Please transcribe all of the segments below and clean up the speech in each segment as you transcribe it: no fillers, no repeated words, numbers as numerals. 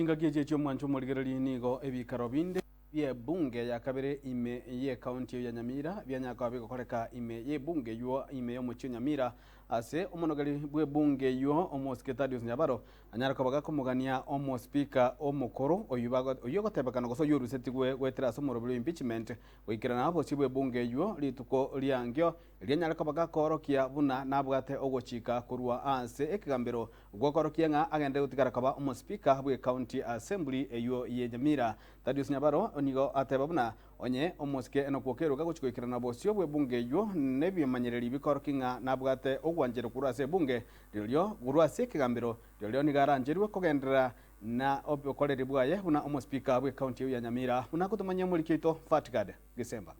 Chingagie checho mwancho moligereri nigo ebikaro binde bye bunge ya kabere ime ye county ya Nyamira byanyaka bigokoreka ime ye bunge yo ime yo mucyo Nyamira ase omonogeri bwe bunge yo omosekretarius Nyabaro anyarako bagakomugania omo speaker omukoro oyo gotebakana goso yoruseti gwetera somoro bwe impeachment wikirana abo sibwe bunge yo lituko lyangyo lyanyarako bagakorokia buna nabwate ogochika kurwa ase ekigambero gwokorokia nga agende gutigara kaba omo speaker bwe county assembly eyo ye Nyamira Thaddeus Nyabaro nigo ateba buna onye omosike enokwokero guchikoikirana bosio bwe bunge yo nebyemanyereri bikorokinga nabwate ogwanjero kurase bunge lyo gurwase kigambiro lyo nigaranjerwe kogendera na obikoreri bwaye buna omo speaker bwe county ya Nyamira buna kutumanya muri kito Fatgad December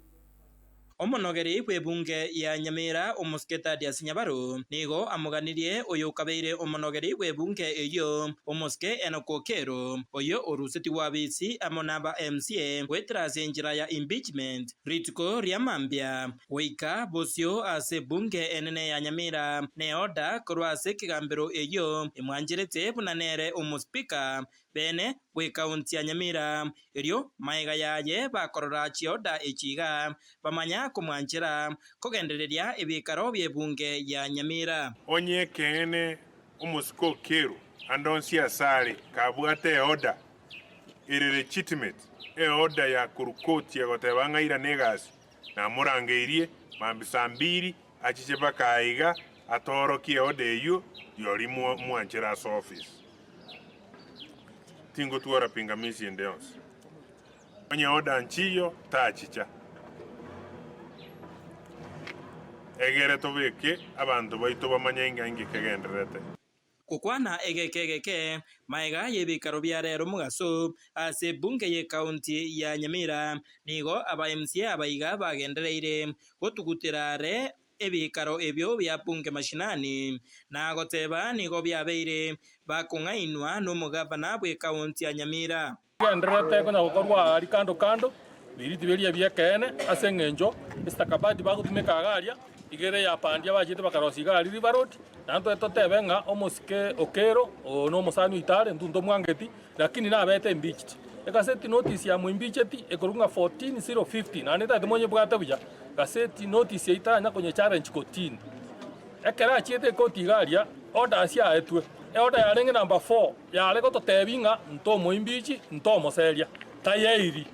omonogeri bwe bunge ya Nyamira omosekretarius Nyabaro nigo amuganirie oyo kabeire omonogeri bwe bunge eyo omoske enokokero oyo oruseti wabisi amonaba MCA wetrase njira ya impeachment ritiko riamambia weika bosio ase bunge enene ya Nyamira neoda korwase kigambiro eyo imwanjirete bunanere omospika bene bwe county ya Nyamira eryo maiga yaye bakorora chioda echiga bamanya kumwanjira kogendereria ebikaro bye bunge ya Nyamira onye kene omusiko kero andonsi asale kabwate order iri legitimate order ya kurukoti ya gotebanga ira negasi na murangeirie mambisa mbiri achiche bakaiga atorokie order eyo yori mwanjira office tingo tuwara pingamisi endeons onye order nchiyo tachicha egere tobeke abantu baito bamanyenga ingikegenderete kukwana egekegeke maiga yebikaro bya rero mugaso ase bunge ye county ya Nyamira nigo aba MCA abaiga bagendereire gotugutirare ebikaro ebyo bya bunge mashinani na goteba nigo byabeire bakungainwa no mugabana bwe county ya Nyamira genderete kuna gukorwa ari kando biriti beria byekene ase ngenjo istakabadi bagutumika agaria igere ya pandia bajite bakarosiga ari riverod nanto totebenga omosike okero no musani itare ntundo mwangeti lakini nabete impeached ekaseti notice ya muimpeached ekorunga 14050 na neta demonye bwata buja kaseti notice ya itanya konye challenge kotin ekera chiete kotigaria order asia etwe order ya renge number 4 ya leko totebinga nto muimpeached nto moseria tayeiri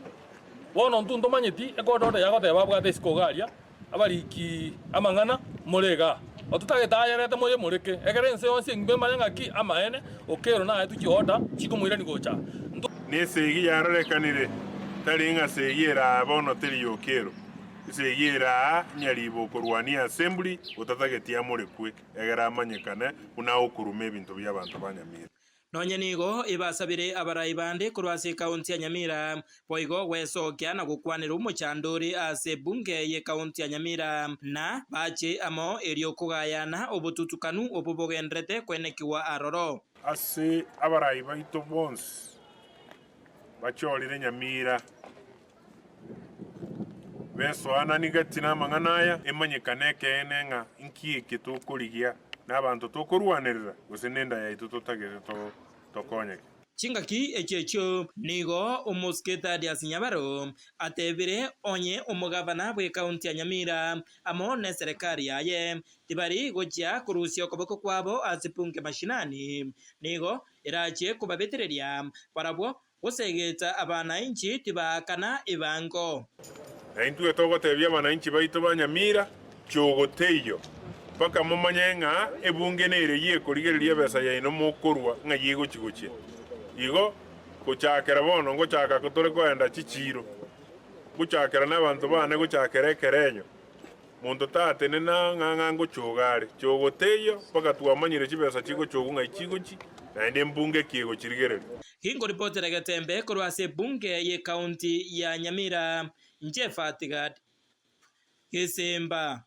wono ntundo manyeti ekorora ya goteba bwata iskogaria abariki amangana murega otutagitayerete moye mureke egerense onse ngbe manyanga ki amaene okero na etuki order chikumwira nigocha nesegi yarorekanire taringa segera bono teri okero segera nyaribo korwania assembly otatagetia murekwe egera amanyekane una okurume ebintu by'abantu banyamira nonye nigo ibasabire abarai bande kurwase county ya Nyamira boigo gwesokia na gukwanira umuchanduri ase bunge ye county ya Nyamira na bache amo erio kugayana obututukanu obubogendrete kwenekiwa aroro ase abarai baito bons bachorire Nyamira beso ananigatina manganaya emanyekane kenenga inkie kitukurigia n'abantu tokurwanirira gusinenda yaitu tutageze tokonyeke chingaki echecho nigo omosekretarius Nyabaro atebire onye omugabana bwe county ya Nyamira amone serikali yaye tibari gocha kurusio okoboko kwabo azipunge mashinani nigo irache kubabetereria parabwo gusegeta abana inchi tibakana ibango naintu etogotebia abana inchi baito banyamira chogoteyo paka mumanyenga ebunge nere ye korigereria besa yaino mokorwa nga yego chigoche igo kuchakera bono ngochaka kutore kwenda chichiro guchakera n'abantu bane guchakera ekerenyo muntu tatene na nganga ngochogare chogoteyo paka twamanyire chibesa chigo chogunga ichigochi naende mbunge kiego chirigereri hingo reporter Gatembe korwase bunge ye county ya Nyamira nje Fatgad December